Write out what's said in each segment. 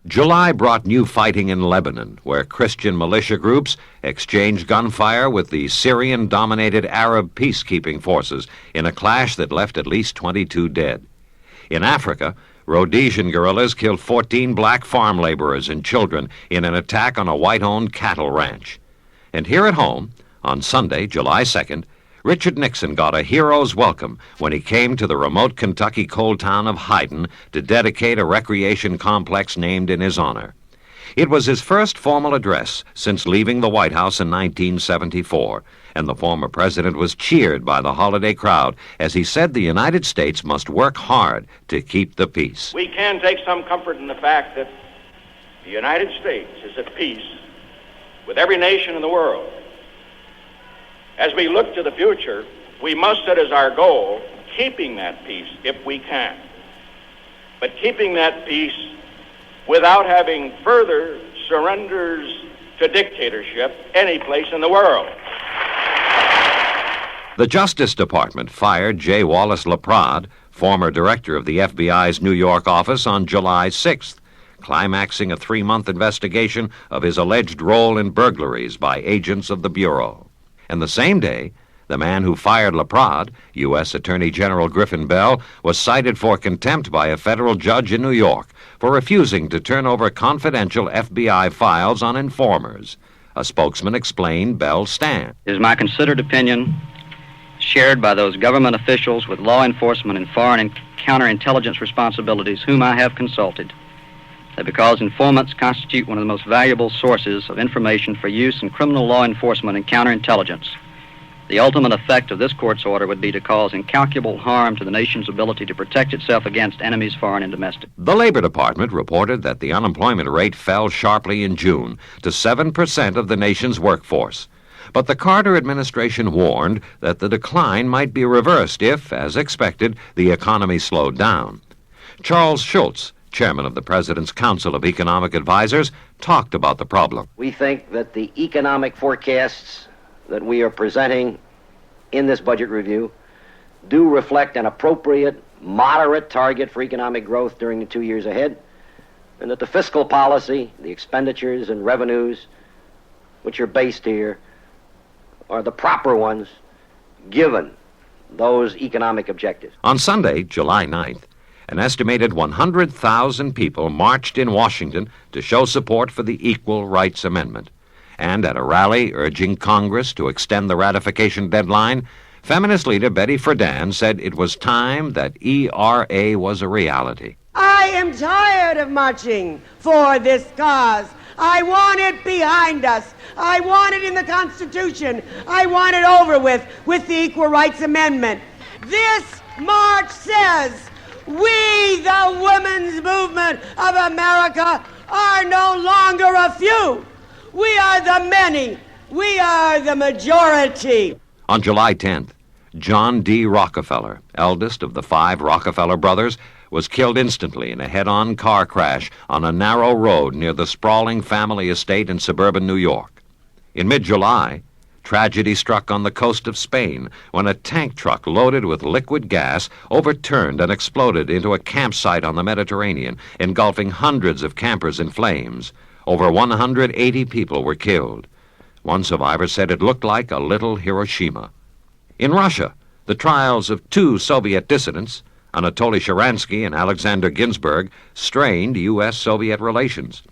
July brought new fighting in Lebanon, where Christian militia groups exchanged gunfire with the Syrian-dominated Arab peacekeeping forces in a clash that left at least 22 dead. In Africa, Rhodesian guerrillas killed 14 black farm laborers and children in an attack on a white-owned cattle ranch. And here at home, on Sunday, July 2nd, Richard Nixon got a hero's welcome when he came to the remote Kentucky coal town of Hyden to dedicate a recreation complex named in his honor. It was his first formal address since leaving the White House in 1974, and the former president was cheered by the holiday crowd as he said the United States must work hard to keep the peace. We can take some comfort in the fact that the United States is at peace with every nation in the world. As we look to the future, we must set as our goal keeping that peace if we can. But keeping that peace without having further surrenders to dictatorship any place in the world. The Justice Department fired J. Wallace LaPrade, former director of the FBI's New York office, on July 6th, climaxing a 3-month investigation of his alleged role in burglaries by agents of the Bureau. And the same day, the man who fired LaPrade, U.S. Attorney General Griffin Bell, was cited for contempt by a federal judge in New York for refusing to turn over confidential FBI files on informers. A spokesman explained Bell's stand. It is my considered opinion, shared by those government officials with law enforcement and foreign and counterintelligence responsibilities whom I have consulted, that because informants constitute one of the most valuable sources of information for use in criminal law enforcement and counterintelligence, the ultimate effect of this court's order would be to cause incalculable harm to the nation's ability to protect itself against enemies, foreign and domestic. The Labor Department reported that the unemployment rate fell sharply in June to 7% of the nation's workforce. But the Carter administration warned that the decline might be reversed if, as expected, the economy slowed down. Charles Schultz, chairman of the President's Council of Economic Advisers, talked about the problem. We think that the economic forecasts that we are presenting in this budget review do reflect an appropriate, moderate target for economic growth during the 2 years ahead, and that the fiscal policy, the expenditures and revenues which are based here, are the proper ones given those economic objectives. On Sunday, July 9th, an estimated 100,000 people marched in Washington to show support for the Equal Rights Amendment. And at a rally urging Congress to extend the ratification deadline, feminist leader Betty Friedan said it was time that E.R.A. was a reality. I am tired of marching for this cause. I want it behind us. I want it in the Constitution. I want it over with the Equal Rights Amendment. This march says, we, the women's movement of America, are no longer a few. We are the many. We are the majority. On July 10th, John D. Rockefeller, eldest of the 5 Rockefeller brothers, was killed instantly in a head-on car crash on a narrow road near the sprawling family estate in suburban New York. In mid-July, tragedy struck on the coast of Spain when a tank truck loaded with liquid gas overturned and exploded into a campsite on the Mediterranean, engulfing hundreds of campers in flames. Over 180 people were killed. One survivor said it looked like a little Hiroshima. In Russia, the trials of 2 Soviet dissidents, Anatoly Sharansky and Alexander Ginsburg, strained U.S.-Soviet relations.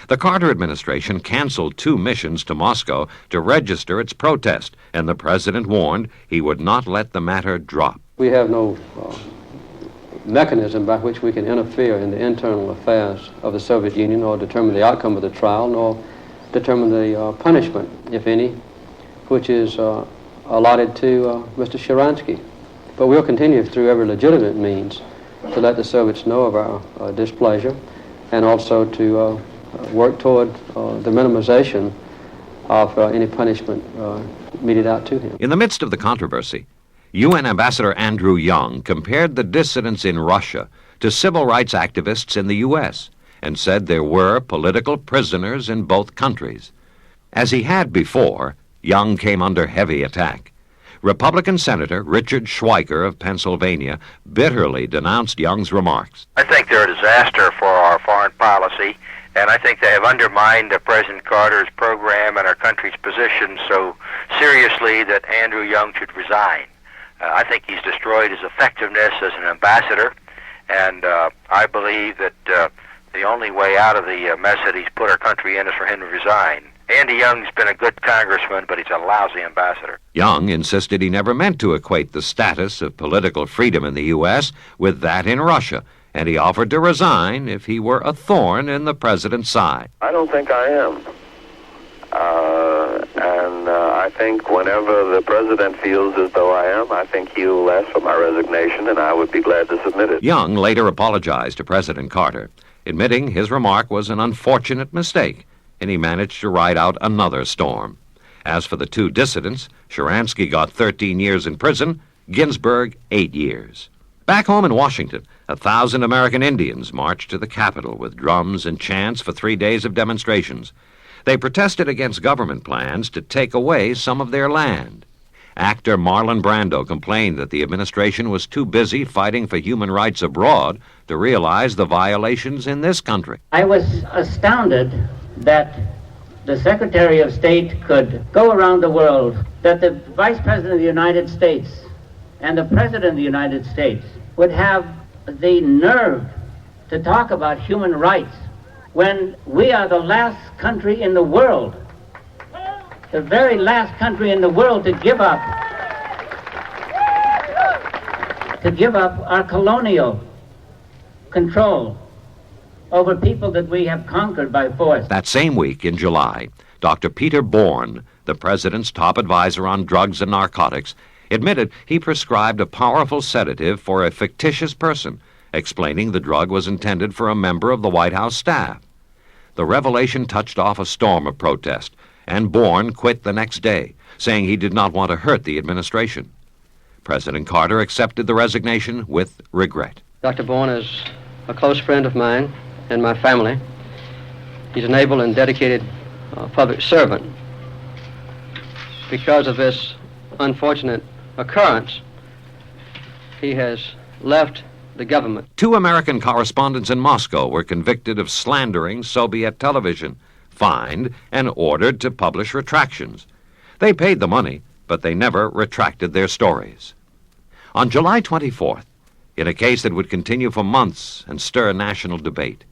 The Carter administration canceled 2 missions to Moscow to register its protest, and the president warned he would not let the matter drop. We have no mechanism by which we can interfere in the internal affairs of the Soviet Union or determine the outcome of the trial, nor determine the punishment, if any, which is allotted to Mr. Sharansky. But we'll continue through every legitimate means to let the Soviets know of our displeasure, and also to work toward the minimization of any punishment meted out to him. In the midst of the controversy, UN Ambassador Andrew Young compared the dissidents in Russia to civil rights activists in the U.S. and said there were political prisoners in both countries. As he had before, Young came under heavy attack. Republican Senator Richard Schweiker of Pennsylvania bitterly denounced Young's remarks. I think they're a disaster for our foreign policy. And I think they have undermined President Carter's program and our country's position so seriously that Andrew Young should resign. I think he's destroyed his effectiveness as an ambassador, and I believe that the only way out of the mess that he's put our country in is for him to resign. Andy Young's been a good congressman, but he's a lousy ambassador. Young insisted he never meant to equate the status of political freedom in the U.S. with that in Russia, and he offered to resign if he were a thorn in the president's side. I don't think I am. I think whenever the president feels as though I am, I think he'll ask for my resignation, and I would be glad to submit it. Young later apologized to President Carter, admitting his remark was an unfortunate mistake, and he managed to ride out another storm. As for the two dissidents, Sharansky got 13 years in prison, Ginsburg 8 years. Back home in Washington, 1,000 American Indians marched to the Capitol with drums and chants for 3 days of demonstrations. They protested against government plans to take away some of their land. Actor Marlon Brando complained that the administration was too busy fighting for human rights abroad to realize the violations in this country. I was astounded that the Secretary of State could go around the world, that the Vice President of the United States and the President of the United States would have the nerve to talk about human rights when we are the last country in the world, the very last country in the world to give up our colonial control over people that we have conquered by force. That same week in July, Dr. Peter Bourne, the president's top advisor on drugs and narcotics, admitted he prescribed a powerful sedative for a fictitious person, explaining the drug was intended for a member of the White House staff. The revelation touched off a storm of protest, and Bourne quit the next day, saying he did not want to hurt the administration. President Carter accepted the resignation with regret. Dr. Bourne is a close friend of mine and my family. He's an able and dedicated public servant. Because of this unfortunate occurrence, he has left the government. 2 American correspondents in Moscow were convicted of slandering Soviet television, fined, and ordered to publish retractions. They paid the money, but they never retracted their stories. On July 24th, in a case that would continue for months and stir national debate,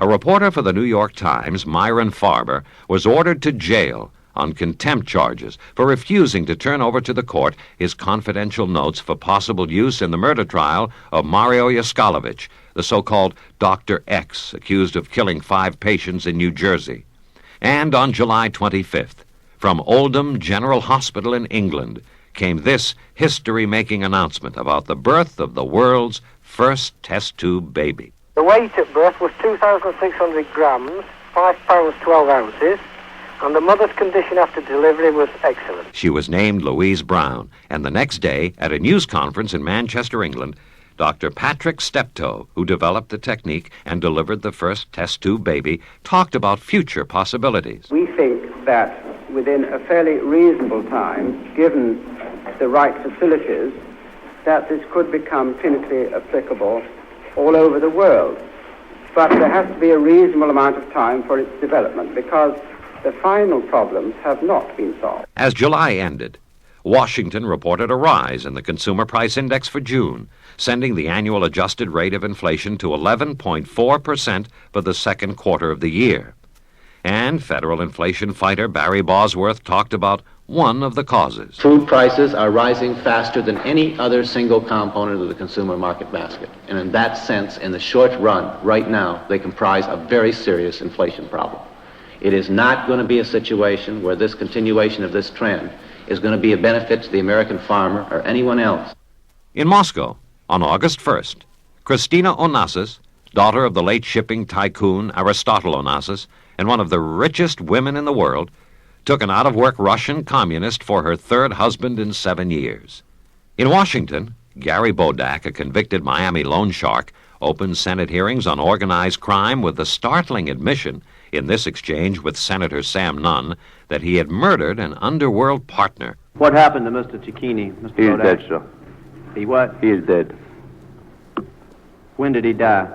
a reporter for the New York Times, Myron Farber, was ordered to jail on contempt charges for refusing to turn over to the court his confidential notes for possible use in the murder trial of Mario Yaskovich, the so-called Dr. X, accused of killing 5 patients in New Jersey. And on July 25th, from Oldham General Hospital in England, came this history-making announcement about the birth of the world's first test tube baby. The weight at birth was 2,600 grams, 5 pounds 12 ounces, and the mother's condition after delivery was excellent. She was named Louise Brown, and the next day, at a news conference in Manchester, England, Dr. Patrick Steptoe, who developed the technique and delivered the first test tube baby, talked about future possibilities. We think that within a fairly reasonable time, given the right facilities, that this could become clinically applicable all over the world. But there has to be a reasonable amount of time for its development, because the final problems have not been solved. As July ended, Washington reported a rise in the Consumer Price Index for June, sending the annual adjusted rate of inflation to 11.4% for the second quarter of the year. And federal inflation fighter Barry Bosworth talked about one of the causes. Food prices are rising faster than any other single component of the consumer market basket. And in that sense, in the short run, right now, they comprise a very serious inflation problem. It is not going to be a situation where this continuation of this trend is going to be a benefit to the American farmer or anyone else. In Moscow, on August 1st, Christina Onassis, daughter of the late shipping tycoon Aristotle Onassis and one of the richest women in the world, took an out-of-work Russian communist for her 3rd husband in 7 years. In Washington, Gary Bodak, a convicted Miami loan shark, opened Senate hearings on organized crime with the startling admission in this exchange with Senator Sam Nunn that he had murdered an underworld partner. What happened to Mr. Cicchini, Mr. He is Bodak? dead, sir. He what? He is dead. When did he die?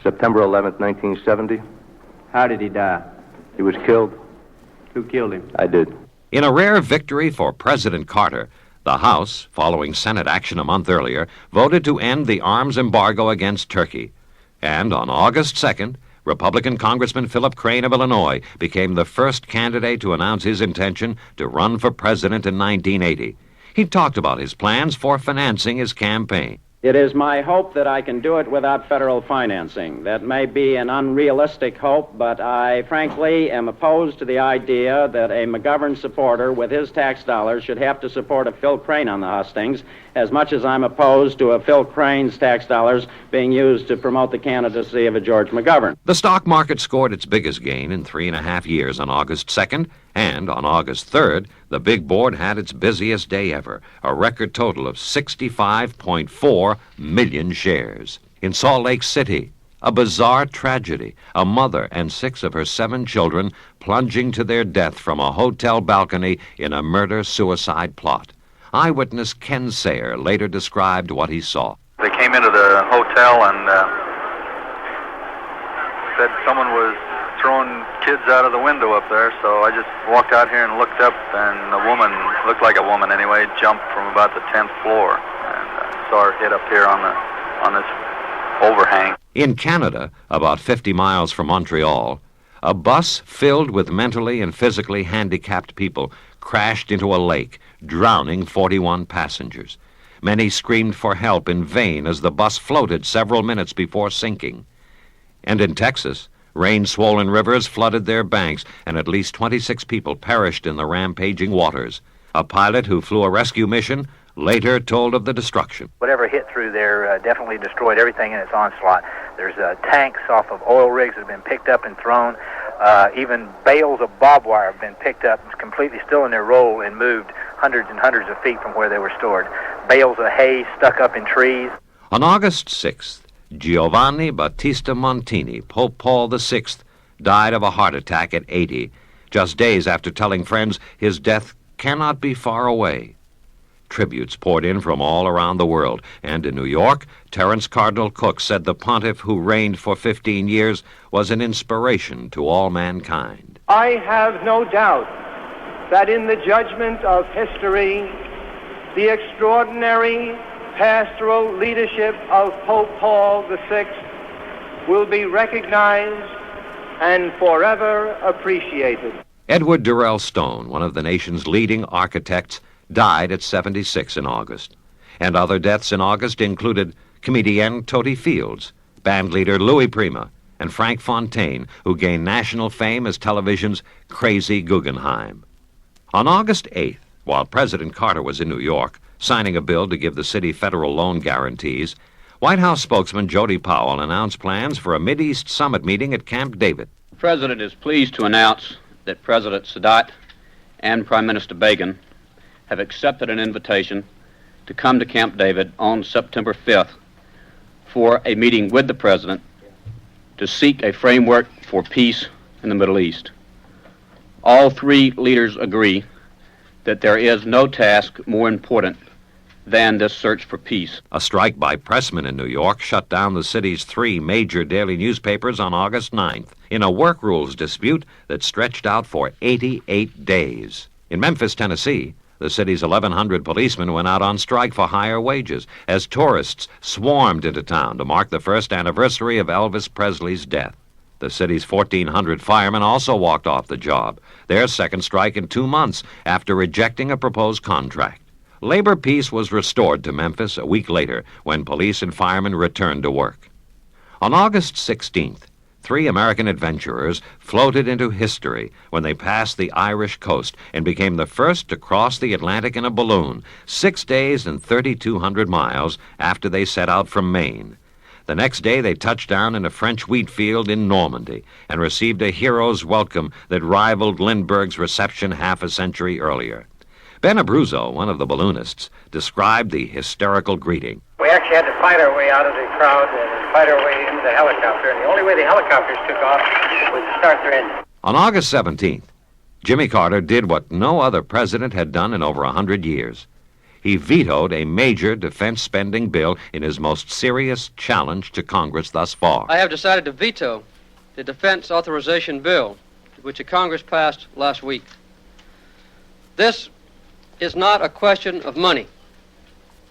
September 11th, 1970. How did he die? He was killed. Who killed him? I did. In a rare victory for President Carter, the House, following Senate action a month earlier, voted to end the arms embargo against Turkey. And on August 2nd, Republican Congressman Philip Crane of Illinois became the first candidate to announce his intention to run for president in 1980. He talked about his plans for financing his campaign. It is my hope that I can do it without federal financing. That may be an unrealistic hope, but I frankly am opposed to the idea that a McGovern supporter with his tax dollars should have to support a Phil Crane on the hustings, as much as I'm opposed to a Phil Crane's tax dollars being used to promote the candidacy of a George McGovern. The stock market scored its biggest gain in 3.5 years on August 2nd, and on August 3rd, the big board had its busiest day ever, a record total of 65.4 million shares. In Salt Lake City, a bizarre tragedy, a mother and 6 of her 7 children plunging to their death from a hotel balcony in a murder-suicide plot. Eyewitness Ken Sayer later described what he saw. They came into the hotel and said someone was throwing kids out of the window up there, so I just walked out here and looked up, and a woman, looked like a woman anyway, jumped from about the 10th floor, and saw her hit up here on this overhang. In Canada, about 50 miles from Montreal, a bus filled with mentally and physically handicapped people crashed into a lake, drowning 41 passengers. Many screamed for help in vain as the bus floated several minutes before sinking. And in Texas, rain-swollen rivers flooded their banks, and at least 26 people perished in the rampaging waters. A pilot who flew a rescue mission later told of the destruction. Whatever hit through there definitely destroyed everything in its onslaught. There's tanks off of oil rigs that have been picked up and thrown. Even bales of barbed wire have been picked up, completely still in their roll, and moved hundreds and hundreds of feet from where they were stored. Bales of hay stuck up in trees. On August 6th, Giovanni Battista Montini, Pope Paul VI, died of a heart attack at 80, just days after telling friends his death cannot be far away. Tributes poured in from all around the world, and in New York, Terence Cardinal Cook said the pontiff who reigned for 15 years was an inspiration to all mankind. I have no doubt that in the judgment of history, the extraordinary pastoral leadership of Pope Paul VI will be recognized and forever appreciated. Edward Darrell Stone, one of the nation's leading architects, died at 76 in August. And other deaths in August included comedian Totie Fields, bandleader Louis Prima, and Frank Fontaine, who gained national fame as television's Crazy Guggenheim. On August 8th, while President Carter was in New York, signing a bill to give the city federal loan guarantees, White House spokesman Jody Powell announced plans for a Mideast summit meeting at Camp David. The President is pleased to announce that President Sadat and Prime Minister Begin have accepted an invitation to come to Camp David on September 5th for a meeting with the President to seek a framework for peace in the Middle East. All 3 leaders agree that there is no task more important than this search for peace. A strike by pressmen in New York shut down the city's 3 major daily newspapers on August 9th in a work rules dispute that stretched out for 88 days. In Memphis, Tennessee, the city's 1,100 policemen went out on strike for higher wages as tourists swarmed into town to mark the first anniversary of Elvis Presley's death. The city's 1,400 firemen also walked off the job, their second strike in 2 months after rejecting a proposed contract. Labor peace was restored to Memphis a week later when police and firemen returned to work. On August 16th, 3 American adventurers floated into history when they passed the Irish coast and became the first to cross the Atlantic in a balloon, 6 days and 3,200 miles after they set out from Maine. The next day, they touched down in a French wheat field in Normandy and received a hero's welcome that rivaled Lindbergh's reception half a century earlier. Ben Abruzzo, one of the balloonists, described the hysterical greeting. We actually had to fight our way out of the crowd and fight our way into the helicopter, and the only way the helicopters took off was to start their engine. On August 17th, Jimmy Carter did what no other president had done in over 100 years. he vetoed a major defense spending bill in his most serious challenge to Congress thus far. I have decided to veto the defense authorization bill, which the Congress passed last week. This is not a question of money.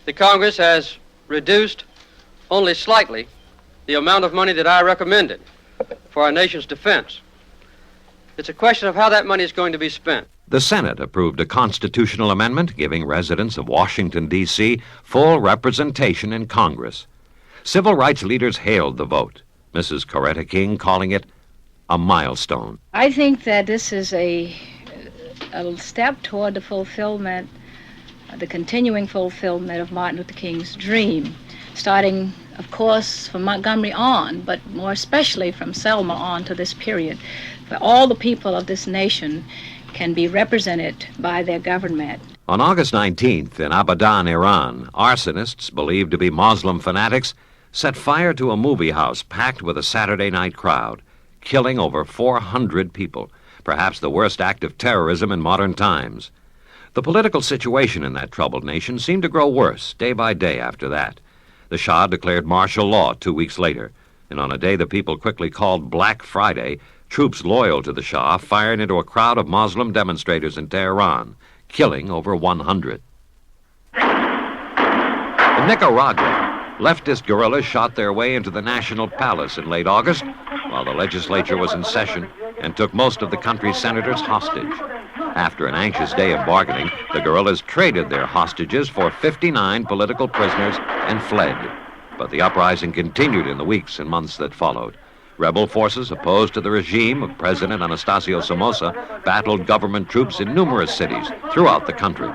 The Congress has reduced only slightly the amount of money that I recommended for our nation's defense. It's a question of how that money is going to be spent. The Senate approved a constitutional amendment giving residents of Washington, D.C. full representation in Congress. Civil rights leaders hailed the vote, Mrs. Coretta King calling it a milestone. I think that this is a step toward the fulfillment, the continuing fulfillment of Martin Luther King's dream, starting, of course, from Montgomery on, but more especially from Selma on to this period, where all the people of this nation can be represented by their government. On August 19th, in Abadan, Iran, arsonists believed to be Muslim fanatics set fire to a movie house packed with a Saturday night crowd, killing over 400 people, perhaps the worst act of terrorism in modern times. The political situation in that troubled nation seemed to grow worse day by day after that. The Shah declared martial law 2 weeks later, and on a day the people quickly called Black Friday, troops loyal to the Shah fired into a crowd of Muslim demonstrators in Tehran, killing over 100. In Nicaragua, leftist guerrillas shot their way into the National Palace in late August while the legislature was in session and took most of the country's senators hostage. After an anxious day of bargaining, the guerrillas traded their hostages for 59 political prisoners and fled. But the uprising continued in the weeks and months that followed. Rebel forces opposed to the regime of President Anastasio Somoza battled government troops in numerous cities throughout the country.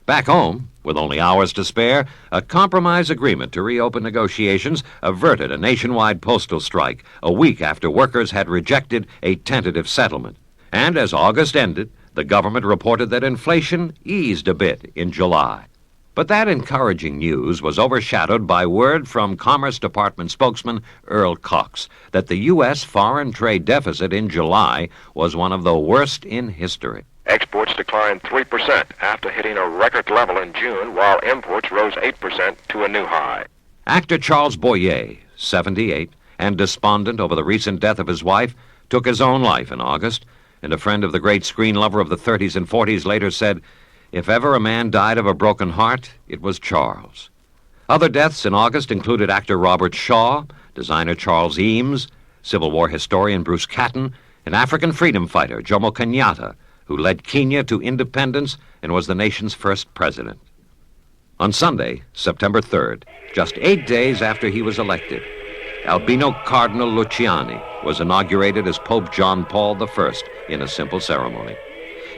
Back home, with only hours to spare, a compromise agreement to reopen negotiations averted a nationwide postal strike a week after workers had rejected a tentative settlement. And as August ended, the government reported that inflation eased a bit in July. But that encouraging news was overshadowed by word from Commerce Department spokesman Earl Cox that the U.S. foreign trade deficit in July was one of the worst in history. Exports declined 3% after hitting a record level in June, while imports rose 8% to a new high. Actor Charles Boyer, 78, and despondent over the recent death of his wife, took his own life in August, and a friend of the great screen lover of the 30s and 40s later said, "If ever a man died of a broken heart, it was Charles." Other deaths in August included actor Robert Shaw, designer Charles Eames, Civil War historian Bruce Catton, and African freedom fighter Jomo Kenyatta, who led Kenya to independence and was the nation's first president. On Sunday, September 3rd, just 8 days after he was elected, Albino Cardinal Luciani was inaugurated as Pope John Paul I in a simple ceremony.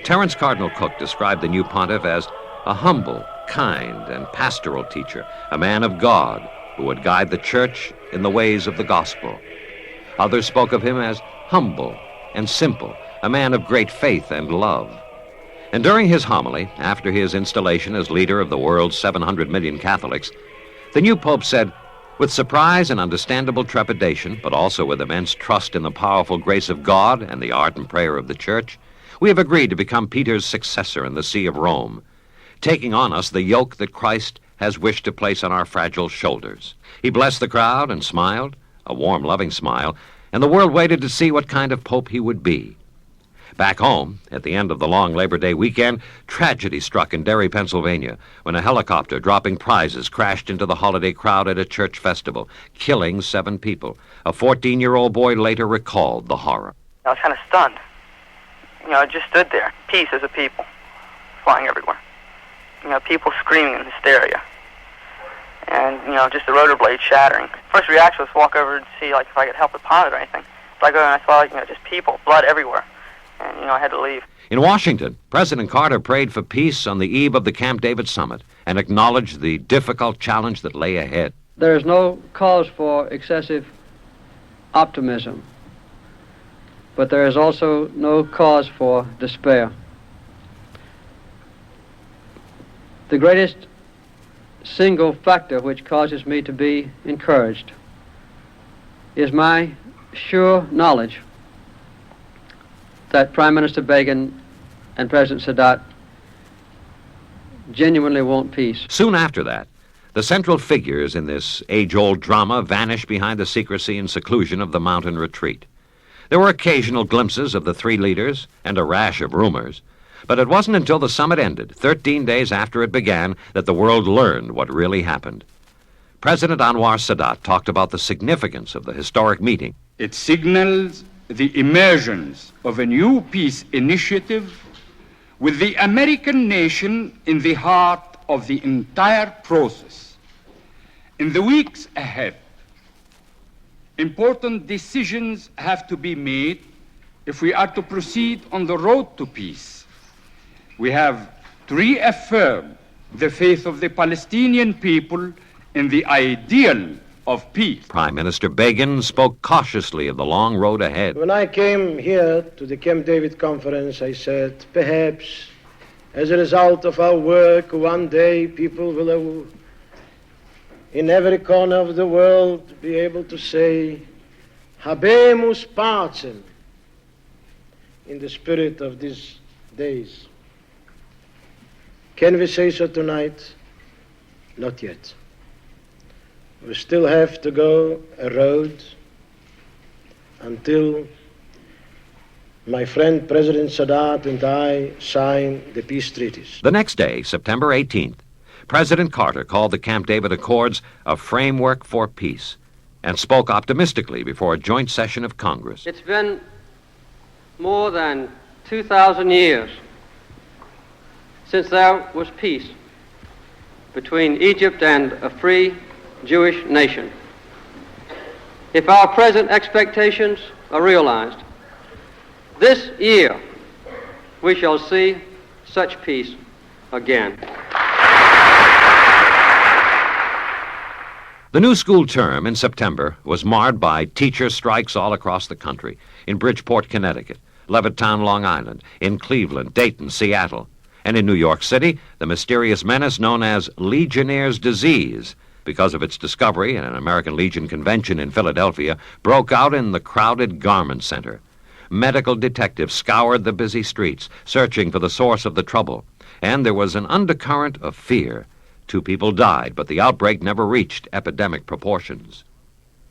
Terence Cardinal Cook described the new pontiff as a humble, kind, and pastoral teacher, a man of God who would guide the church in the ways of the gospel. Others spoke of him as humble and simple, a man of great faith and love. And during his homily, after his installation as leader of the world's 700 million Catholics, the new pope said, with surprise and understandable trepidation, but also with immense trust in the powerful grace of God and the ardent prayer of the church, we have agreed to become Peter's successor in the See of Rome, taking on us the yoke that Christ has wished to place on our fragile shoulders. He blessed the crowd and smiled, a warm, loving smile, and the world waited to see what kind of pope he would be. Back home, at the end of the long Labor Day weekend, tragedy struck in Derry, Pennsylvania, when a helicopter dropping prizes crashed into the holiday crowd at a church festival, killing 7 people. A 14-year-old boy later recalled the horror. I was kind of stunned. I just stood there, pieces of people flying everywhere. People screaming in hysteria. And, just the rotor blade shattering. First reaction was to walk over and see, if I could help the pilot or anything. So I go and I saw, just people, blood everywhere. And, I had to leave. In Washington, President Carter prayed for peace on the eve of the Camp David summit and acknowledged the difficult challenge that lay ahead. There is no cause for excessive optimism, but there is also no cause for despair. The greatest single factor which causes me to be encouraged is my sure knowledge that Prime Minister Begin and President Sadat genuinely want peace. Soon after that, the central figures in this age-old drama vanished behind the secrecy and seclusion of the mountain retreat. There were occasional glimpses of the three leaders and a rash of rumors, but it wasn't until the summit ended, 13 days after it began, that the world learned what really happened. President Anwar Sadat talked about the significance of the historic meeting. It signals the emergence of a new peace initiative with the American nation in the heart of the entire process. In the weeks ahead, important decisions have to be made if we are to proceed on the road to peace. We have to reaffirm the faith of the Palestinian people in the ideal of peace. Prime Minister Begin spoke cautiously of the long road ahead. When I came here to the Camp David conference, I said, perhaps as a result of our work, one day people will, in every corner of the world, be able to say, Habemus Pacem, in the spirit of these days. Can we say so tonight? Not yet. We still have to go a road until my friend President Sadat and I sign the peace treaties. The next day, September 18th, President Carter called the Camp David Accords a framework for peace and spoke optimistically before a joint session of Congress. It's been more than 2,000 years since there was peace between Egypt and a free Jewish nation. If our present expectations are realized, this year we shall see such peace again. The new school term in September was marred by teacher strikes all across the country, in Bridgeport, Connecticut, Levittown, Long Island, in Cleveland, Dayton, Seattle, and in New York City, the mysterious menace known as Legionnaires Disease, because of its discovery at an American Legion convention in Philadelphia, broke out in the crowded garment center. Medical detectives scoured the busy streets, searching for the source of the trouble, and there was an undercurrent of fear. 2 people died, but the outbreak never reached epidemic proportions.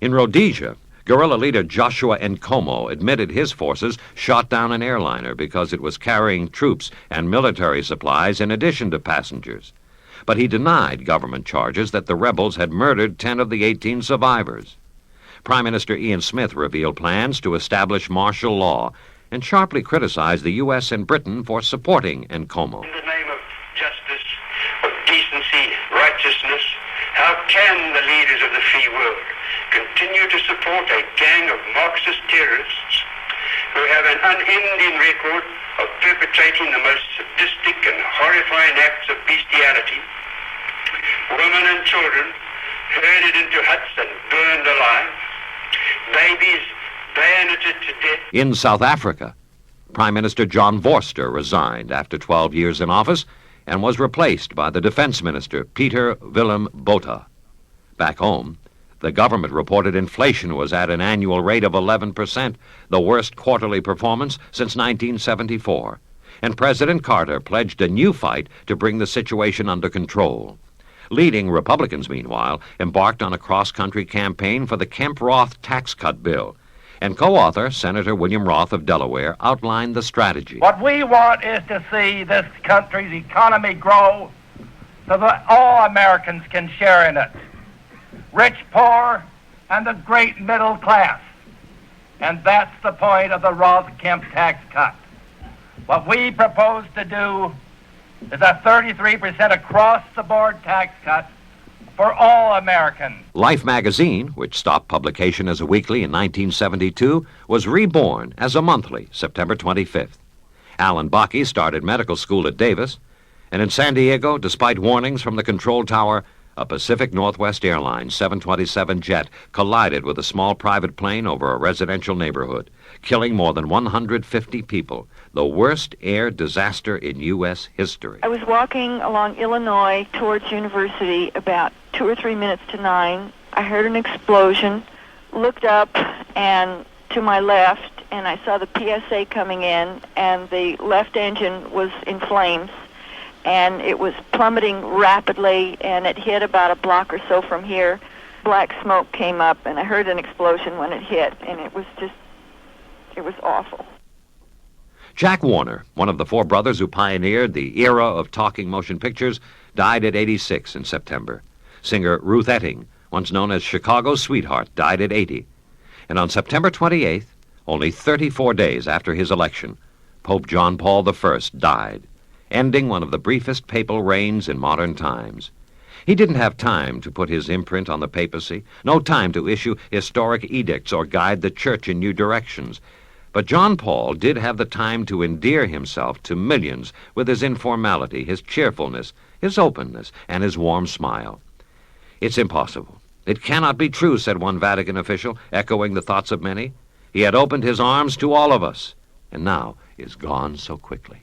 In Rhodesia, guerrilla leader Joshua Nkomo admitted his forces shot down an airliner because it was carrying troops and military supplies in addition to passengers. But he denied government charges that the rebels had murdered 10 of the 18 survivors. Prime Minister Ian Smith revealed plans to establish martial law and sharply criticized the U.S. and Britain for supporting Nkomo. In the name of justice, of decency, righteousness, how can the leaders of the free world continue to support a gang of Marxist terrorists who have an unending record of perpetrating the most sadistic and horrifying acts of bestiality, women and children herded into huts and burned alive, babies bayoneted to death. In South Africa, Prime Minister John Vorster resigned after 12 years in office and was replaced by the Defense Minister Peter Willem Botha. Back home, the government reported inflation was at an annual rate of 11%, the worst quarterly performance since 1974. And President Carter pledged a new fight to bring the situation under control. Leading Republicans, meanwhile, embarked on a cross-country campaign for the Kemp-Roth tax cut bill. And co-author, Senator William Roth of Delaware, outlined the strategy. What we want is to see this country's economy grow so that all Americans can share in it. Rich, poor, and the great middle class. And that's the point of the Roth-Kemp tax cut. What we propose to do is a 33% across-the-board tax cut for all Americans. Life magazine, which stopped publication as a weekly in 1972, was reborn as a monthly, September 25th. Alan Bakke started medical school at Davis, and in San Diego, despite warnings from the control tower, a Pacific Northwest Airlines 727 jet collided with a small private plane over a residential neighborhood, killing more than 150 people, the worst air disaster in U.S. history. I was walking along Illinois towards University about 2 or 3 minutes to 9. I heard an explosion, looked up and to my left, and I saw the PSA coming in, and the left engine was in flames. and it was plummeting rapidly, and it hit about a block or so from here. Black smoke came up, and I heard an explosion when it hit, and it was awful. Jack Warner, one of the four brothers who pioneered the era of talking motion pictures, died at 86 in September. Singer Ruth Etting, once known as Chicago's sweetheart, died at 80. And on September 28th, only 34 days after his election, Pope John Paul I died, ending one of the briefest papal reigns in modern times. He didn't have time to put his imprint on the papacy, no time to issue historic edicts or guide the church in new directions. But John Paul did have the time to endear himself to millions with his informality, his cheerfulness, his openness, and his warm smile. It's impossible. It cannot be true, said one Vatican official, echoing the thoughts of many. He had opened his arms to all of us, and now is gone so quickly.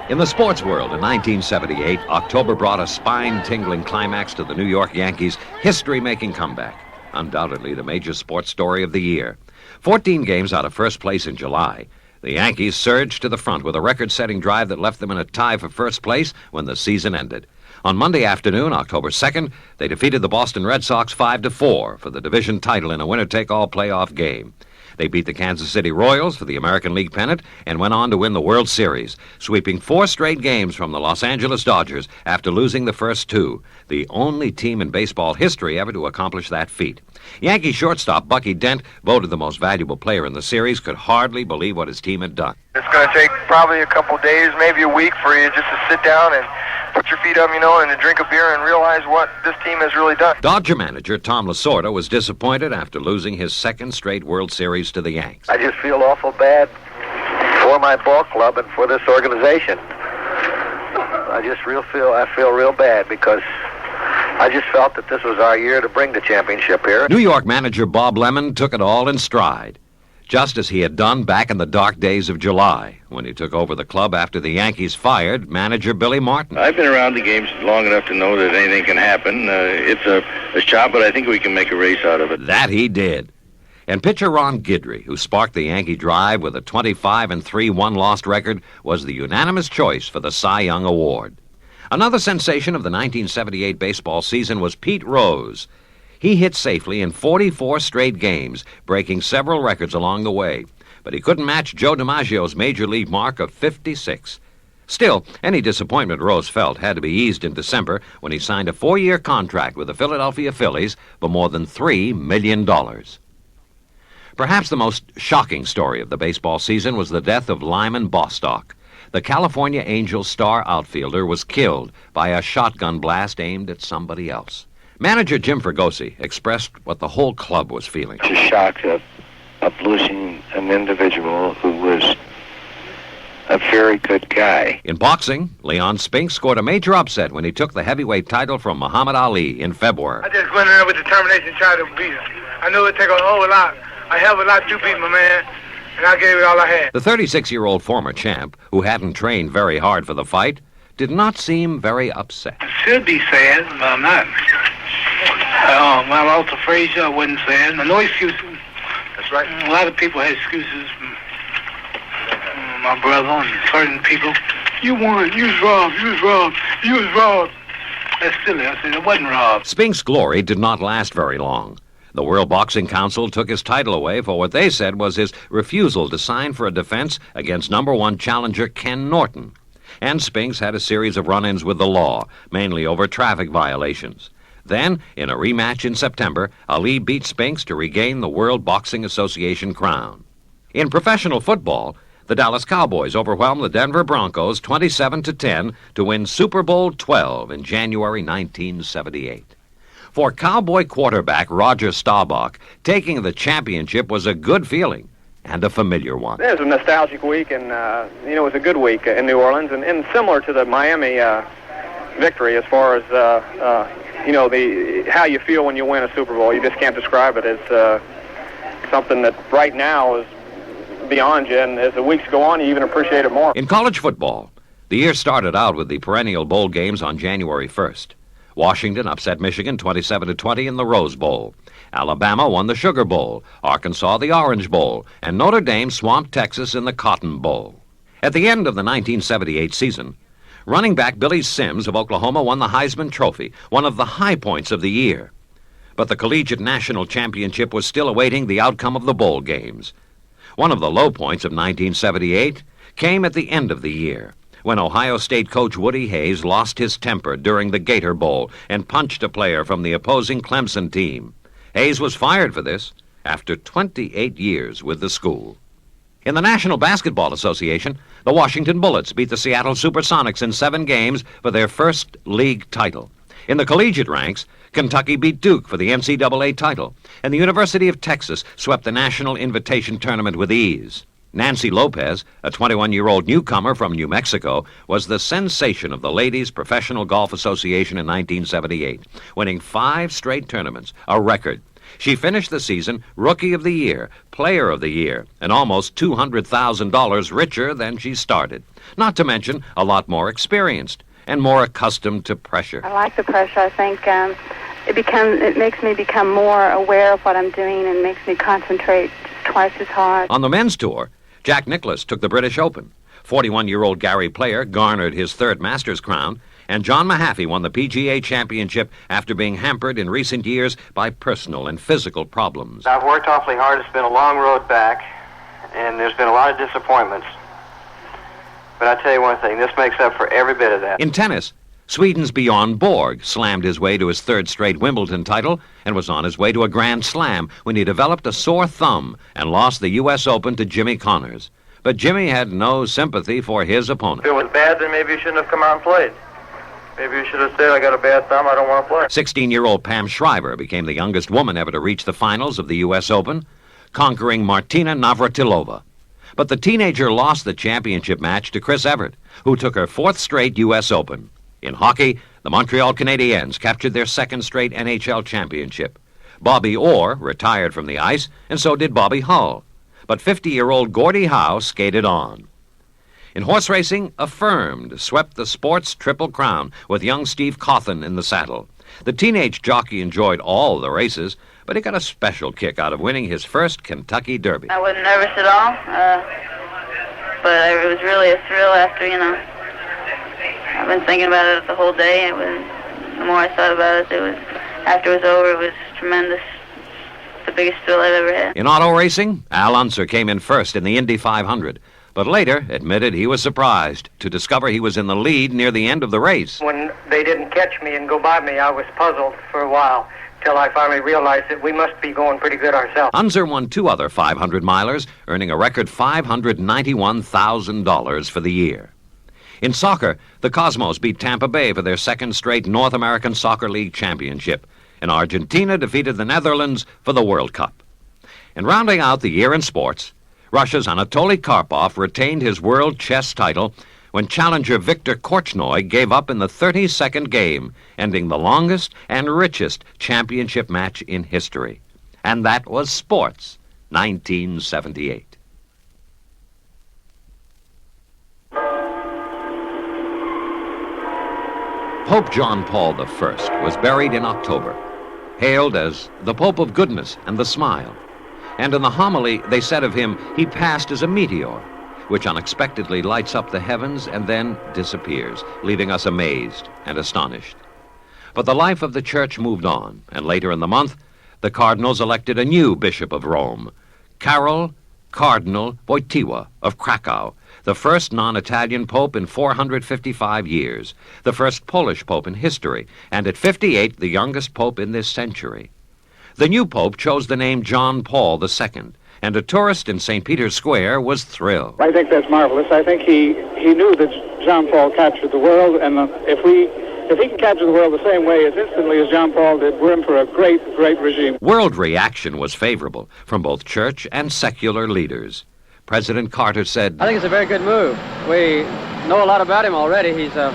In the sports world in 1978, October brought a spine-tingling climax to the New York Yankees' history-making comeback. Undoubtedly the major sports story of the year. 14 games out of first place in July, the Yankees surged to the front with a record-setting drive that left them in a tie for first place when the season ended. On Monday afternoon, October 2nd, they defeated the Boston Red Sox 5-4 for the division title in a winner-take-all playoff game. They beat the Kansas City Royals for the American League pennant and went on to win the World Series, sweeping 4 straight games from the Los Angeles Dodgers after losing the first 2, the only team in baseball history ever to accomplish that feat. Yankee shortstop Bucky Dent, voted the most valuable player in the series, could hardly believe what his team had done. It's going to take probably a couple days, maybe a week for you just to sit down and put your feet up, and to drink a beer and realize what this team has really done. Dodger manager Tom Lasorda was disappointed after losing his second straight World Series to the Yanks. I just feel awful bad for my ball club and for this organization. I feel real bad because I just felt that this was our year to bring the championship here. New York manager Bob Lemon took it all in stride, just as he had done back in the dark days of July, when he took over the club after the Yankees fired manager Billy Martin. I've been around the games long enough to know that anything can happen. It's a shot, but I think we can make a race out of it. That he did. And pitcher Ron Guidry, who sparked the Yankee drive with a 25-3 one-lost record, was the unanimous choice for the Cy Young Award. Another sensation of the 1978 baseball season was Pete Rose. He hit safely in 44 straight games, breaking several records along the way. But he couldn't match Joe DiMaggio's major league mark of 56. Still, any disappointment Rose felt had to be eased in December when he signed a 4-year contract with the Philadelphia Phillies for more than $3 million. Perhaps the most shocking story of the baseball season was the death of Lyman Bostock. The California Angels star outfielder was killed by a shotgun blast aimed at somebody else. Manager Jim Fregosi expressed what the whole club was feeling. It's a shock of losing an individual who was a very good guy. In boxing, Leon Spinks scored a major upset when he took the heavyweight title from Muhammad Ali in February. I just went in there with determination, tried to beat him. I knew it'd take a whole lot, a hell of a lot to beat my man, and I gave it all I had. The 36-year-old former champ, who hadn't trained very hard for the fight, did not seem very upset. I should be sad, but I'm not. When I lost to Frazier, I wasn't sad. No excuses. That's right. A lot of people had excuses. My brother and certain people. You won. You was robbed. You was robbed. You was robbed. That's silly. I said, I wasn't robbed. Spinks' glory did not last very long. The World Boxing Council took his title away for what they said was his refusal to sign for a defense against #1 challenger Ken Norton. And Spinks had a series of run-ins with the law, mainly over traffic violations. Then, in a rematch in September, Ali beat Spinks to regain the World Boxing Association crown. In professional football, the Dallas Cowboys overwhelmed the Denver Broncos 27-10 to win Super Bowl XII in January 1978. For Cowboy quarterback Roger Staubach, taking the championship was a good feeling and a familiar one. It was a nostalgic week, and it was a good week in New Orleans, and similar to the Miami victory as far as how you feel when you win a Super Bowl. You just can't describe it. It's something that right now is beyond you, and as the weeks go on, you even appreciate it more. In college football, the year started out with the perennial bowl games on January 1st. Washington upset Michigan 27-20 in the Rose Bowl. Alabama won the Sugar Bowl, Arkansas the Orange Bowl, and Notre Dame swamped Texas in the Cotton Bowl. At the end of the 1978 season, running back Billy Sims of Oklahoma won the Heisman Trophy, one of the high points of the year. But the Collegiate National Championship was still awaiting the outcome of the bowl games. One of the low points of 1978 came at the end of the year, when Ohio State coach Woody Hayes lost his temper during the Gator Bowl and punched a player from the opposing Clemson team. Hayes was fired for this after 28 years with the school. In the National Basketball Association, the Washington Bullets beat the Seattle Supersonics in 7 games for their first league title. In the collegiate ranks, Kentucky beat Duke for the NCAA title, and the University of Texas swept the National Invitation Tournament with ease. Nancy Lopez, a 21-year-old newcomer from New Mexico, was the sensation of the Ladies Professional Golf Association in 1978, winning 5 straight tournaments, a record. She finished the season Rookie of the Year, Player of the Year, and almost $200,000 richer than she started. Not to mention a lot more experienced and more accustomed to pressure. I like the pressure. I think it makes me become more aware of what I'm doing and makes me concentrate twice as hard. On the men's tour, Jack Nicklaus took the British Open. 41-year-old Gary Player garnered his 3rd Masters crown, and John Mahaffey won the PGA Championship after being hampered in recent years by personal and physical problems. I've worked awfully hard. It's been a long road back, and there's been a lot of disappointments. But I tell you one thing, this makes up for every bit of that. In tennis, Sweden's Bjorn Borg slammed his way to his 3rd straight Wimbledon title and was on his way to a Grand Slam when he developed a sore thumb and lost the U.S. Open to Jimmy Connors. But Jimmy had no sympathy for his opponent. If it was bad, then maybe you shouldn't have come out and played. Maybe you should have said, I got a bad thumb, I don't want to play. 16-year-old Pam Shriver became the youngest woman ever to reach the finals of the U.S. Open, conquering Martina Navratilova. But the teenager lost the championship match to Chris Evert, who took her 4th straight U.S. Open. In hockey, the Montreal Canadiens captured their 2nd straight NHL championship. Bobby Orr retired from the ice, and so did Bobby Hull. But 50-year-old Gordie Howe skated on. In horse racing, Affirmed swept the sports Triple Crown with young Steve Cawthon in the saddle. The teenage jockey enjoyed all the races, but he got a special kick out of winning his first Kentucky Derby. I wasn't nervous at all, but it was really a thrill after, I've been thinking about it the whole day. The more I thought about it, after it was over, it was tremendous. The biggest thrill I've ever had. In auto racing, Al Unser came in first in the Indy 500, but later admitted he was surprised to discover he was in the lead near the end of the race. When they didn't catch me and go by me, I was puzzled for a while, till I finally realized that we must be going pretty good ourselves. Unser won 2 other 500-milers, earning a record $591,000 for the year. In soccer, the Cosmos beat Tampa Bay for their 2nd straight North American Soccer League championship, and Argentina defeated the Netherlands for the World Cup. And rounding out the year in sports, Russia's Anatoly Karpov retained his world chess title when challenger Viktor Korchnoi gave up in the 32nd game, ending the longest and richest championship match in history. And that was sports, 1978. Pope John Paul I was buried in October, hailed as the Pope of Goodness and the Smile. And in the homily, they said of him, he passed as a meteor, which unexpectedly lights up the heavens and then disappears, leaving us amazed and astonished. But the life of the church moved on, and later in the month, the cardinals elected a new bishop of Rome, Karol Cardinal Wojtyła of Krakow, the first non-Italian pope in 455 years, the first Polish pope in history, and at 58, the youngest pope in this century. The new pope chose the name John Paul II, and a tourist in St. Peter's Square was thrilled. I think that's marvelous. I think he knew that John Paul captured the world, and if he can capture the world the same way as instantly as John Paul did, we're in for a great, great regime. World reaction was favorable from both church and secular leaders. President Carter said, I think it's a very good move. We know a lot about him already. He's a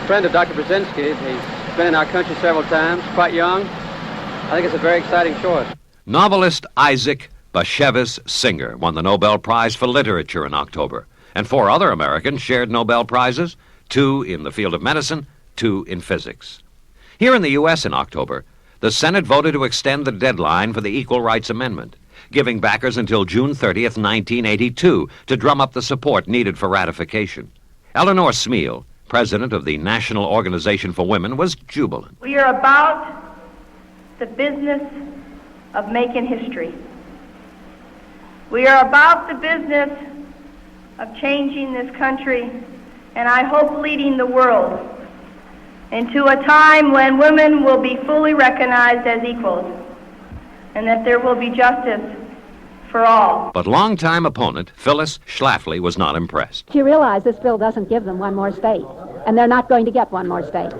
friend of Dr. Brzezinski's. He's been in our country several times, quite young. I think it's a very exciting choice. Novelist Isaac Bashevis Singer won the Nobel Prize for Literature in October, and 4 other Americans shared Nobel Prizes, 2 in the field of medicine, 2 in physics. Here in the U.S. in October, the Senate voted to extend the deadline for the Equal Rights Amendment, giving backers until June 30th, 1982, to drum up the support needed for ratification. Eleanor Smeal, president of the National Organization for Women, was jubilant. We are about the business of making history. We are about the business of changing this country, and I hope leading the world into a time when women will be fully recognized as equals and that there will be justice for all. But longtime opponent Phyllis Schlafly was not impressed. You realize this bill doesn't give them one more state, and they're not going to get one more state.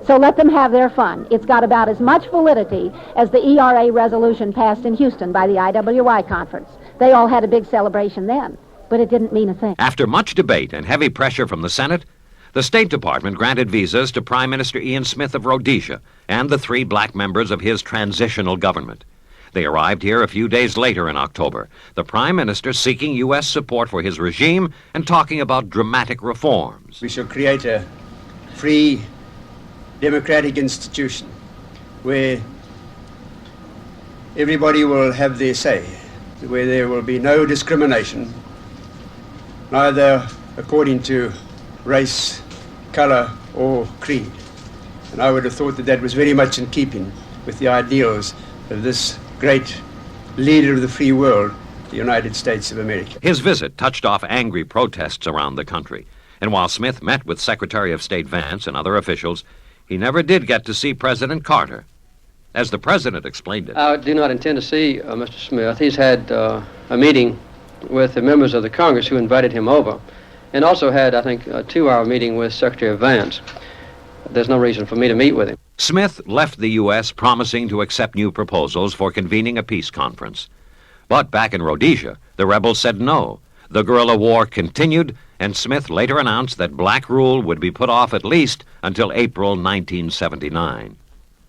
So let them have their fun. It's got about as much validity as the E.R.A. resolution passed in Houston by the IWI conference. They all had a big celebration then, but it didn't mean a thing. After much debate and heavy pressure from the Senate, the State Department granted visas to Prime Minister Ian Smith of Rhodesia and the 3 black members of his transitional government. They arrived here a few days later in October, the Prime Minister seeking U.S. support for his regime and talking about dramatic reforms. We shall create a free, democratic institution where everybody will have their say, where there will be no discrimination, neither according to race, color, or creed. And I would have thought that that was very much in keeping with the ideals of this great leader of the free world, the United States of America. His visit touched off angry protests around the country, and while Smith met with Secretary of State Vance and other officials, he never did get to see President Carter. As the president explained it, I do not intend to see Mr. Smith. He's had a meeting with the members of the Congress who invited him over, and also had, I think, a 2-hour meeting with Secretary of Vance. There's no reason for me to meet with him. Smith left the U.S. promising to accept new proposals for convening a peace conference. But back in Rhodesia, the rebels said no. The guerrilla war continued, and Smith later announced that black rule would be put off at least until April 1979.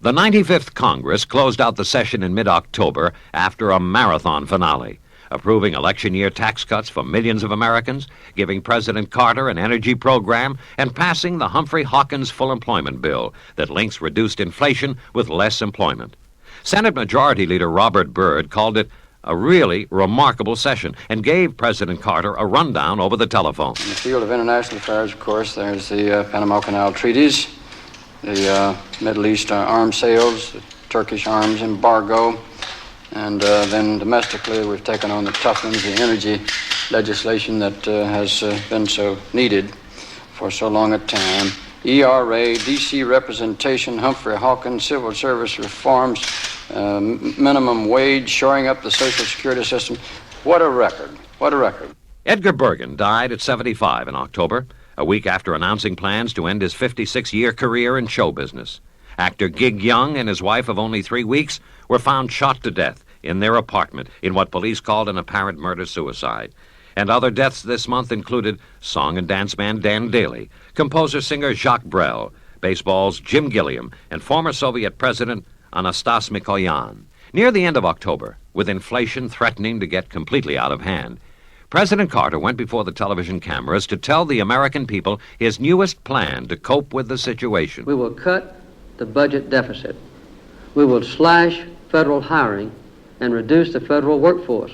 The 95th Congress closed out the session in mid-October after a marathon finale, approving election year tax cuts for millions of Americans, giving President Carter an energy program, and passing the Humphrey Hawkins Full Employment Bill that links reduced inflation with less employment. Senate Majority Leader Robert Byrd called it a really remarkable session and gave President Carter a rundown over the telephone. In the field of international affairs, of course, there's the Panama Canal treaties, the Middle East arms sales, the Turkish arms embargo, and then domestically, we've taken on the tough ones, the energy legislation that has been so needed for so long a time. E.R.A, D.C. representation, Humphrey Hawkins, civil service reforms, minimum wage, shoring up the Social Security system. What a record. What a record. Edgar Bergen died at 75 in October, a week after announcing plans to end his 56-year career in show business. Actor Gig Young and his wife of only 3 weeks were found shot to death in their apartment in what police called an apparent murder-suicide. And other deaths this month included song and dance man Dan Daly, composer-singer Jacques Brel, baseball's Jim Gilliam, and former Soviet President Anastas Mikoyan. Near the end of October, with inflation threatening to get completely out of hand, President Carter went before the television cameras to tell the American people his newest plan to cope with the situation. We will cut the budget deficit. We will slash federal hiring and reduce the federal workforce.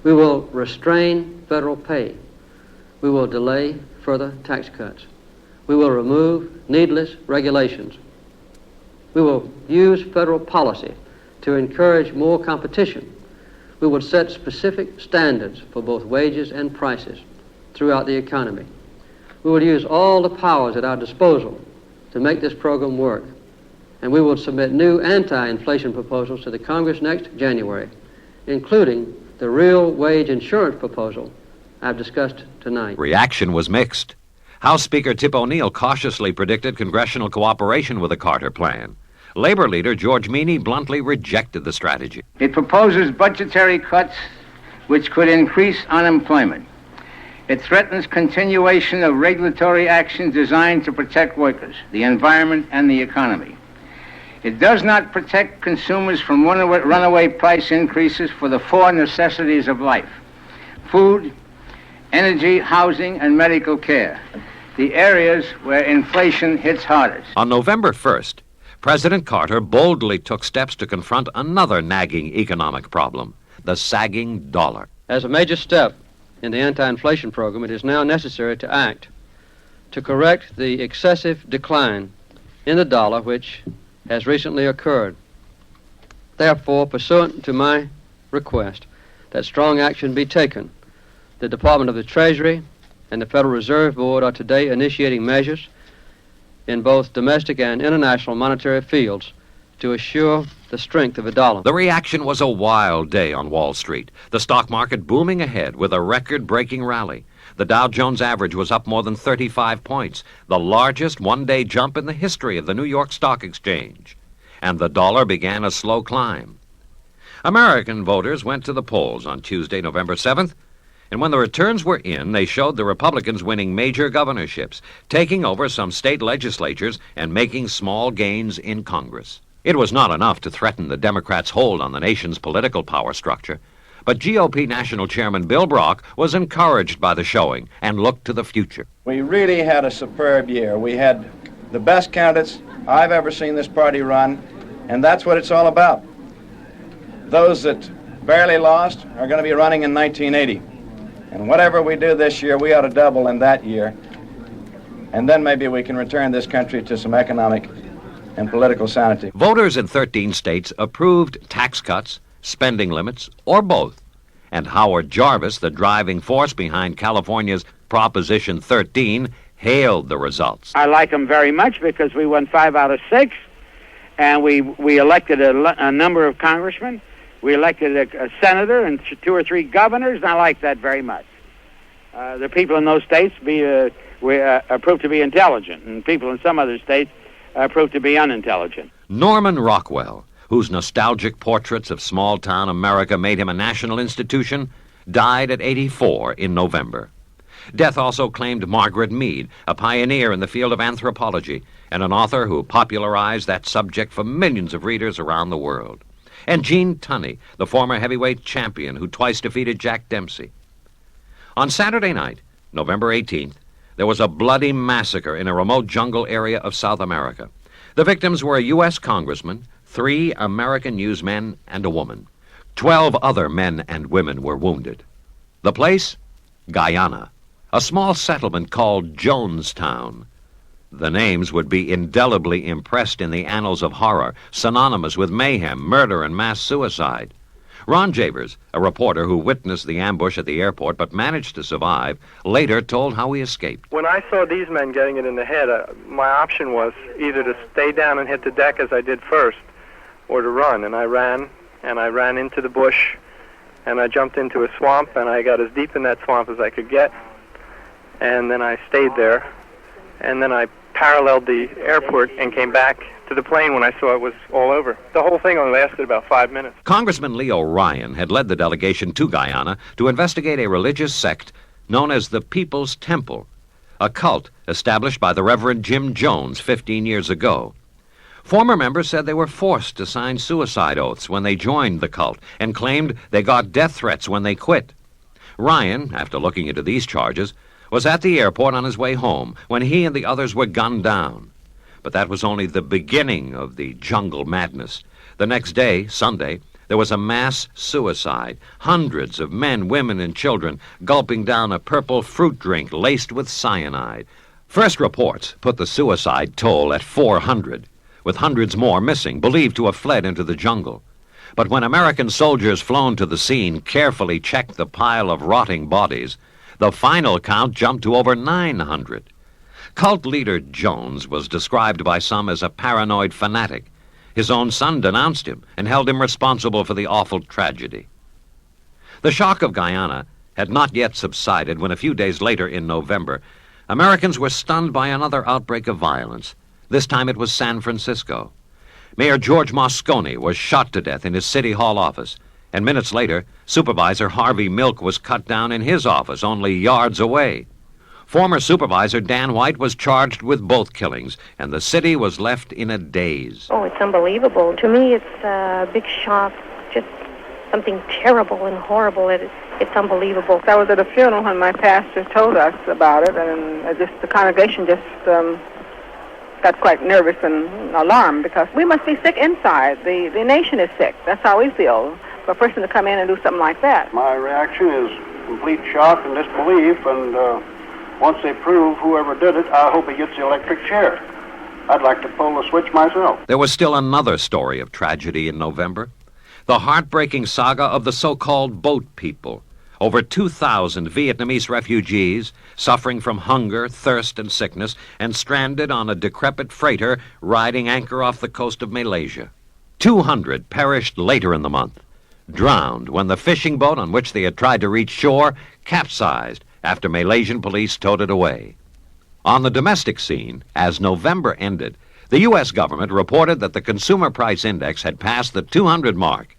We will restrain federal pay. We will delay further tax cuts. We will remove needless regulations. We will use federal policy to encourage more competition. We will set specific standards for both wages and prices throughout the economy. We will use all the powers at our disposal to make this program work. And we will submit new anti-inflation proposals to the Congress next January, including the real wage insurance proposal I've discussed tonight. Reaction was mixed. House Speaker Tip O'Neill cautiously predicted congressional cooperation with the Carter plan. Labor leader George Meany bluntly rejected the strategy. It proposes budgetary cuts which could increase unemployment. It threatens continuation of regulatory action designed to protect workers, the environment, and the economy. It does not protect consumers from runaway price increases for the 4 necessities of life: food, energy, housing, and medical care, the areas where inflation hits hardest. On November 1st, President Carter boldly took steps to confront another nagging economic problem, the sagging dollar. As a major step in the anti-inflation program, it is now necessary to act to correct the excessive decline in the dollar which has recently occurred. Therefore, pursuant to my request that strong action be taken, the Department of the Treasury and the Federal Reserve Board are today initiating measures in both domestic and international monetary fields to assure the strength of the dollar. The reaction was a wild day on Wall Street, the stock market booming ahead with a record-breaking rally. The Dow Jones average was up more than 35 points, the largest one-day jump in the history of the New York Stock Exchange. And the dollar began a slow climb. American voters went to the polls on Tuesday, November 7th, and when the returns were in, they showed the Republicans winning major governorships, taking over some state legislatures, and making small gains in Congress. It was not enough to threaten the Democrats' hold on the nation's political power structure, but GOP National Chairman Bill Brock was encouraged by the showing and looked to the future. We really had a superb year. We had the best candidates I've ever seen this party run, and that's what it's all about. Those that barely lost are going to be running in 1980. And whatever we do this year, we ought to double in that year. And then maybe we can return this country to some economic and political sanity. Voters in 13 states approved tax cuts, spending limits, or both. And Howard Jarvis, the driving force behind California's Proposition 13, hailed the results. I like them very much because we won 5 out of 6, and we elected a number of congressmen. We elected a senator and 2 or 3 governors, and I like that very much. The people in those states proved to be intelligent, and people in some other states proved to be unintelligent. Norman Rockwell, whose nostalgic portraits of small-town America made him a national institution, died at 84 in November. Death also claimed Margaret Mead, a pioneer in the field of anthropology and an author who popularized that subject for millions of readers around the world. And Gene Tunney, the former heavyweight champion who twice defeated Jack Dempsey. On Saturday night, November 18th, there was a bloody massacre in a remote jungle area of South America. The victims were a U.S. congressman, 3 American newsmen, and a woman. 12 other men and women were wounded. The place? Guyana, a small settlement called Jonestown. The names would be indelibly impressed in the annals of horror, synonymous with mayhem, murder, and mass suicide. Ron Javers, a reporter who witnessed the ambush at the airport but managed to survive, later told how he escaped. When I saw these men getting it in the head, my option was either to stay down and hit the deck as I did first, or to run. And I ran into the bush, and I jumped into a swamp, and I got as deep in that swamp as I could get. And then I stayed there, and then I paralleled the airport and came back to the plane when I saw it was all over. The whole thing only lasted about 5 minutes. Congressman Leo Ryan had led the delegation to Guyana to investigate a religious sect known as the People's Temple, a cult established by the Reverend Jim Jones 15 years ago. Former members said they were forced to sign suicide oaths when they joined the cult and claimed they got death threats when they quit. Ryan, after looking into these charges, was at the airport on his way home when he and the others were gunned down. But that was only the beginning of the jungle madness. The next day, Sunday, there was a mass suicide. Hundreds of men, women, and children gulping down a purple fruit drink laced with cyanide. First reports put the suicide toll at 400, with hundreds more missing, believed to have fled into the jungle. But when American soldiers flown to the scene carefully checked the pile of rotting bodies, the final count jumped to over 900. Cult leader Jones was described by some as a paranoid fanatic. His own son denounced him and held him responsible for the awful tragedy. The shock of Guyana had not yet subsided when a few days later in November, Americans were stunned by another outbreak of violence. This time it was San Francisco. Mayor George Moscone was shot to death in his City Hall office, and minutes later, Supervisor Harvey Milk was cut down in his office only yards away. Former Supervisor Dan White was charged with both killings, and the city was left in a daze. Oh, it's unbelievable. To me, it's a big shock, just something terrible and horrible. It's unbelievable. I was at a funeral when my pastor told us about it, and the congregation just got quite nervous and alarmed because we must be sick inside. The nation is sick. That's how we feel. for a person to come in and do something like that. My reaction is complete shock and disbelief, and once they prove whoever did it, I hope he gets the electric chair. I'd like to pull the switch myself. There was still another story of tragedy in November. The heartbreaking saga of the so-called boat people. Over 2,000 Vietnamese refugees suffering from hunger, thirst, and sickness, and stranded on a decrepit freighter riding anchor off the coast of Malaysia. 200 perished later in the month, drowned when the fishing boat on which they had tried to reach shore capsized after Malaysian police towed it away. On the domestic scene, as November ended, the U.S. government reported that the Consumer Price Index had passed the 200 mark,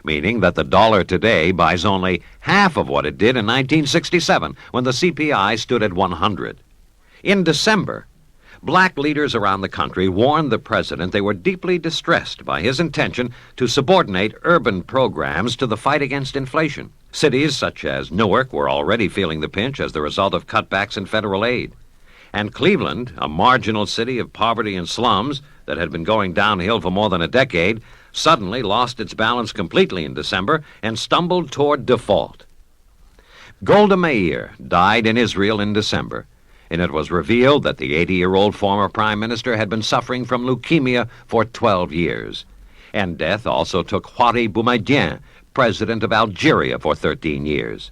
meaning that the dollar today buys only half of what it did in 1967, when the CPI stood at 100. In December, black leaders around the country warned the president they were deeply distressed by his intention to subordinate urban programs to the fight against inflation. Cities such as Newark were already feeling the pinch as the result of cutbacks in federal aid. And Cleveland, a marginal city of poverty and slums that had been going downhill for more than a decade, suddenly lost its balance completely in December and stumbled toward default. Golda Meir died in Israel in December, and it was revealed that the 80-year-old former prime minister had been suffering from leukemia for 12 years. And death also took Houari Boumediene, president of Algeria, for 13 years.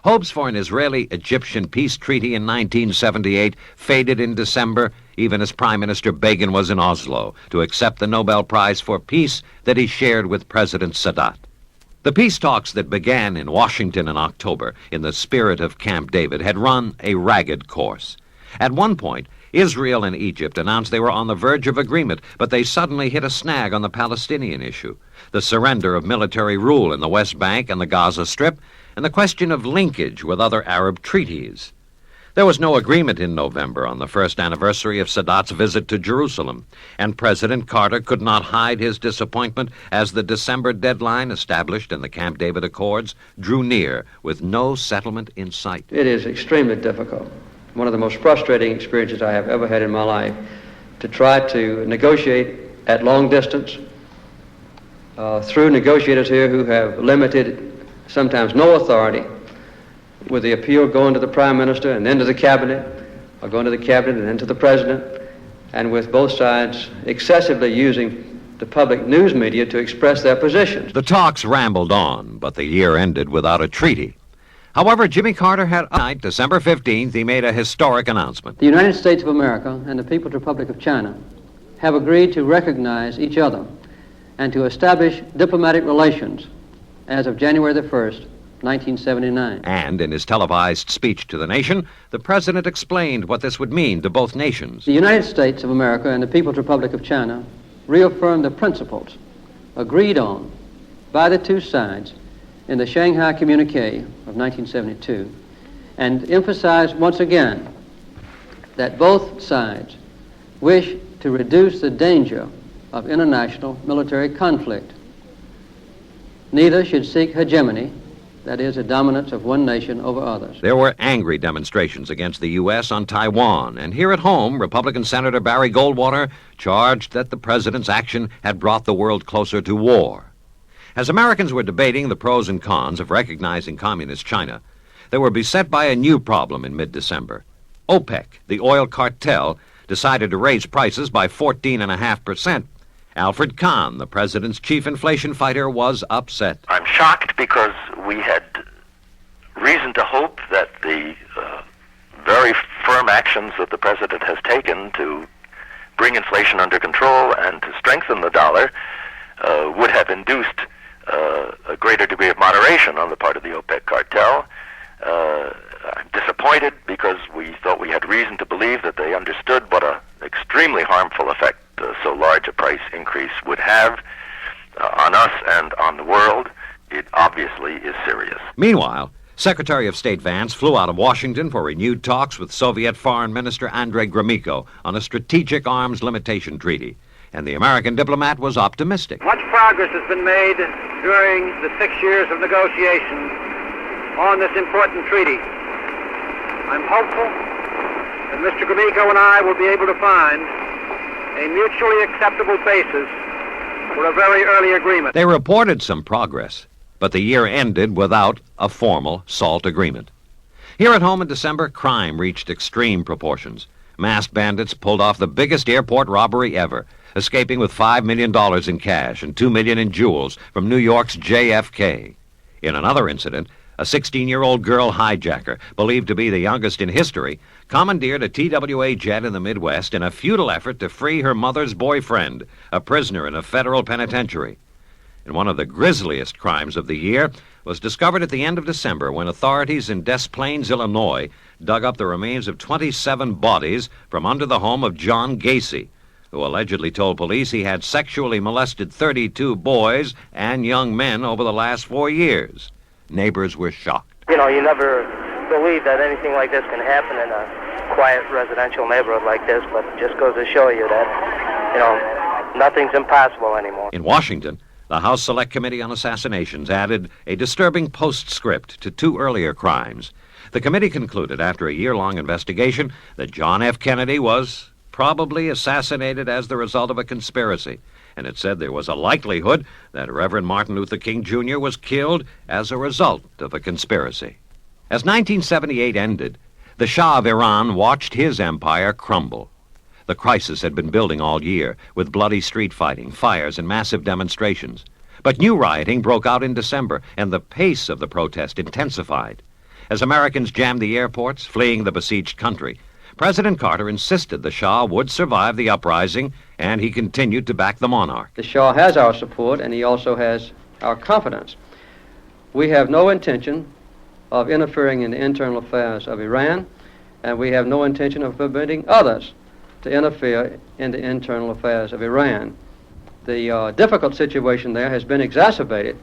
Hopes for an Israeli-Egyptian peace treaty in 1978 faded in December, even as Prime Minister Begin was in Oslo to accept the Nobel Prize for Peace that he shared with President Sadat. The peace talks that began in Washington in October in the spirit of Camp David had run a ragged course. At one point, Israel and Egypt announced they were on the verge of agreement, but they suddenly hit a snag on the Palestinian issue, the surrender of military rule in the West Bank and the Gaza Strip, and the question of linkage with other Arab treaties. There was no agreement in November on the first anniversary of Sadat's visit to Jerusalem, and President Carter could not hide his disappointment as the December deadline established in the Camp David Accords drew near with no settlement in sight. It is extremely difficult, one of the most frustrating experiences I have ever had in my life, to try to negotiate at long distance through negotiators here who have limited, sometimes no authority, with the appeal going to the Prime Minister and then to the Cabinet, or going to the Cabinet and then to the President, and with both sides excessively using the public news media to express their positions. The talks rambled on, but the year ended without a treaty. However, Jimmy Carter had night, December 15th, he made a historic announcement. The United States of America and the People's Republic of China have agreed to recognize each other and to establish diplomatic relations as of January the 1st, 1979. And in his televised speech to the nation, the president explained what this would mean to both nations. The United States of America and the People's Republic of China reaffirmed the principles agreed on by the two sides in the Shanghai Communique of 1972, and emphasized once again that both sides wish to reduce the danger of international military conflict. Neither should seek hegemony, that is, a dominance of one nation over others. There were angry demonstrations against the U.S. on Taiwan, and here at home, Republican Senator Barry Goldwater charged that the president's action had brought the world closer to war. As Americans were debating the pros and cons of recognizing communist China, they were beset by a new problem in mid-December. OPEC, the oil cartel, decided to raise prices by 14.5%. Alfred Kahn, the president's chief inflation fighter, was upset. I'm shocked because we had reason to hope that the very firm actions that the president has taken to bring inflation under control and to strengthen the dollar would have induced a greater degree of moderation on the part of the OPEC cartel. I'm disappointed because we thought we had reason to believe that they understood what an extremely harmful effect so large a price increase would have on us and on the world. It obviously is serious. Meanwhile, Secretary of State Vance flew out of Washington for renewed talks with Soviet Foreign Minister Andrei Gromyko on a strategic arms limitation treaty, and the American diplomat was optimistic. Much progress has been made during the 6 years of negotiations on this important treaty. I'm hopeful that Mr. Gromyko and I will be able to find a mutually acceptable basis for a very early agreement. They reported some progress, but the year ended without a formal SALT agreement. Here at home in December, crime reached extreme proportions. Masked bandits pulled off the biggest airport robbery ever, escaping with $5 million in cash and $2 million in jewels from New York's JFK. In another incident, a 16-year-old girl hijacker, believed to be the youngest in history, commandeered a TWA jet in the Midwest in a futile effort to free her mother's boyfriend, a prisoner in a federal penitentiary. And one of the grisliest crimes of the year was discovered at the end of December when authorities in Des Plaines, Illinois, dug up the remains of 27 bodies from under the home of John Gacy, who allegedly told police he had sexually molested 32 boys and young men over the last 4 years. Neighbors were shocked. You know, you never believe that anything like this can happen in a quiet residential neighborhood like this, but it just goes to show you that, you know, nothing's impossible anymore. In Washington, the House Select Committee on Assassinations added a disturbing postscript to 2 earlier crimes. The committee concluded after a year-long investigation that John F. Kennedy was probably assassinated as the result of a conspiracy, and it said there was a likelihood that Reverend Martin Luther King Jr. was killed as a result of a conspiracy. As 1978 ended, the Shah of Iran watched his empire crumble. The crisis had been building all year, with bloody street fighting, fires, and massive demonstrations. But new rioting broke out in December, and the pace of the protest intensified. As Americans jammed the airports, fleeing the besieged country, President Carter insisted the Shah would survive the uprising, and he continued to back the monarch. The Shah has our support, and he also has our confidence. We have no intention of interfering in the internal affairs of Iran, and we have no intention of permitting others to interfere in the internal affairs of Iran. The difficult situation there has been exacerbated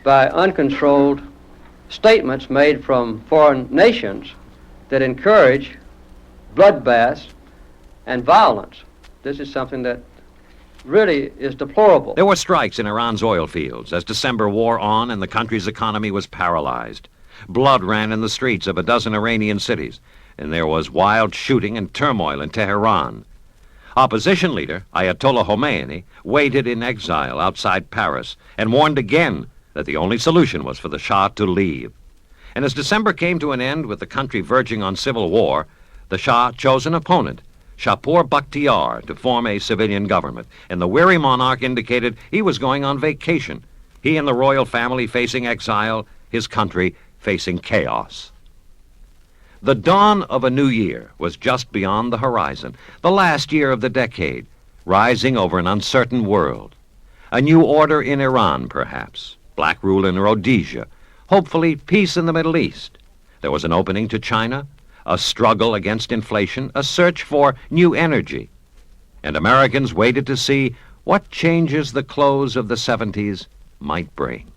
by uncontrolled statements made from foreign nations that encourage bloodbaths and violence. This is something that really is deplorable. There were strikes in Iran's oil fields as December wore on and the country's economy was paralyzed. Blood ran in the streets of a dozen Iranian cities, and there was wild shooting and turmoil in Tehran. Opposition leader Ayatollah Khomeini waited in exile outside Paris and warned again that the only solution was for the Shah to leave. And as December came to an end with the country verging on civil war, the Shah chose an opponent, Shapur Bakhtiar, to form a civilian government, and the weary monarch indicated he was going on vacation. He and the royal family facing exile, his country facing chaos. The dawn of a new year was just beyond the horizon, the last year of the decade, rising over an uncertain world. A new order in Iran, perhaps, black rule in Rhodesia, hopefully peace in the Middle East. There was an opening to China, a struggle against inflation, a search for new energy. And Americans waited to see what changes the close of the 70s might bring.